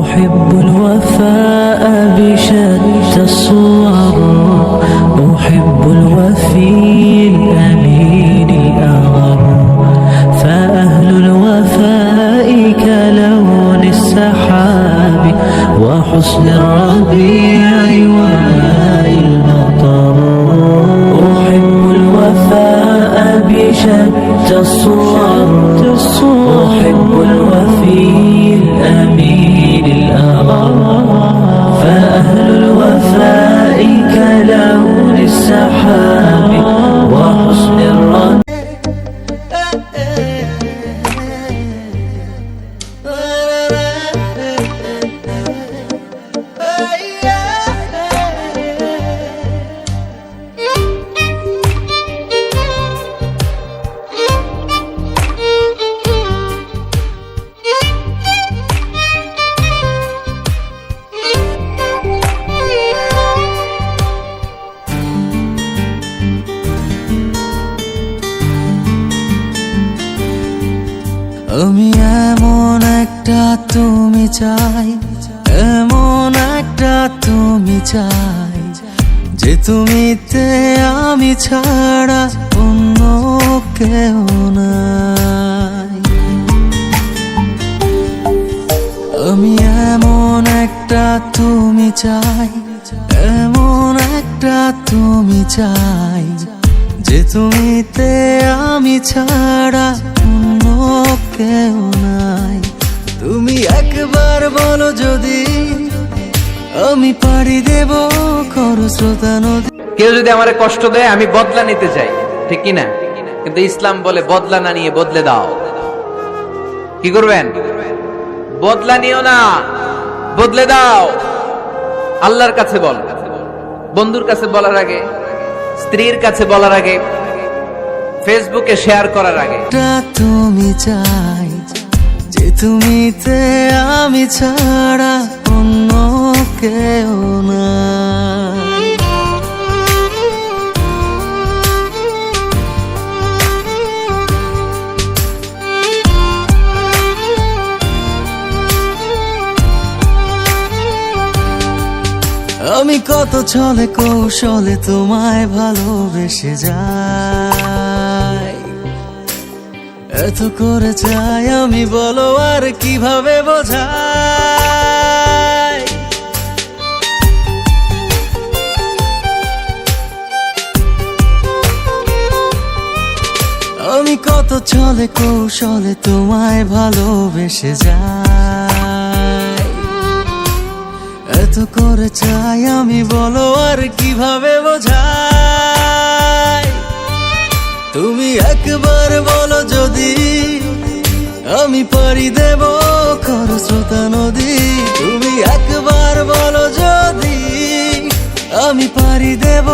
أحب الوفاء بشتى الصور، أحب الوفي الأمين الأغر، فأهل الوفاء كلون السحاب وحسن الربيع وماء المطر. أحب الوفاء بشتى الصور، أحب الوفي الأمين الأغر، فأهل الوفاء كلون السحاب وحسن الربيع. আমি এমন একটা তুমি চাই, এমন একটা তুমি চাই, যে তুমিতে আমি ছাড়া অন্য কেউ নাই। আমি এমন একটা তুমি চাই, এমন একটা তুমি চাই, যে তুমিতে আমি ছাড়া অন্য কেউ নাই। তুমি একবার বলো যদি আমি পাড়ি দেব খরস্রোতা নদী। কেউ যদি আমারে কষ্ট দেয় আমি বদলা নিতে চাই, ঠিক কি না? কিন্তু ইসলাম বলে বদলা না নিয়ে বদলে দাও। কি করবেন? বদলা নিও না, বদলে দাও। আল্লাহর কাছে বল, বন্ধুর কাছে বলার আগে, স্ত্রীর কাছে বলার আগে, ফেসবুকে শেয়ার করার আগে। তুমি চাই, যে তুমিতে আমি ছাড়া অন্য কেউ নাই। আমি কত ছলে কৌশলে তোমায় ভালোবেসে যাই, এত করে চাই আমি, বলো আর কিভাবে বোঝাই। আমি কত ছলে কৌশলে তোমায় ভালোবেসে যাই, এত করে চাই আমি, বলো আর কিভাবে বোঝাই। তুমি একবার বলো যদি আমি পাড়ি দেব খরস্রোতা নদী। তুমি একবার বলো যদি আমি পাড়ি দেব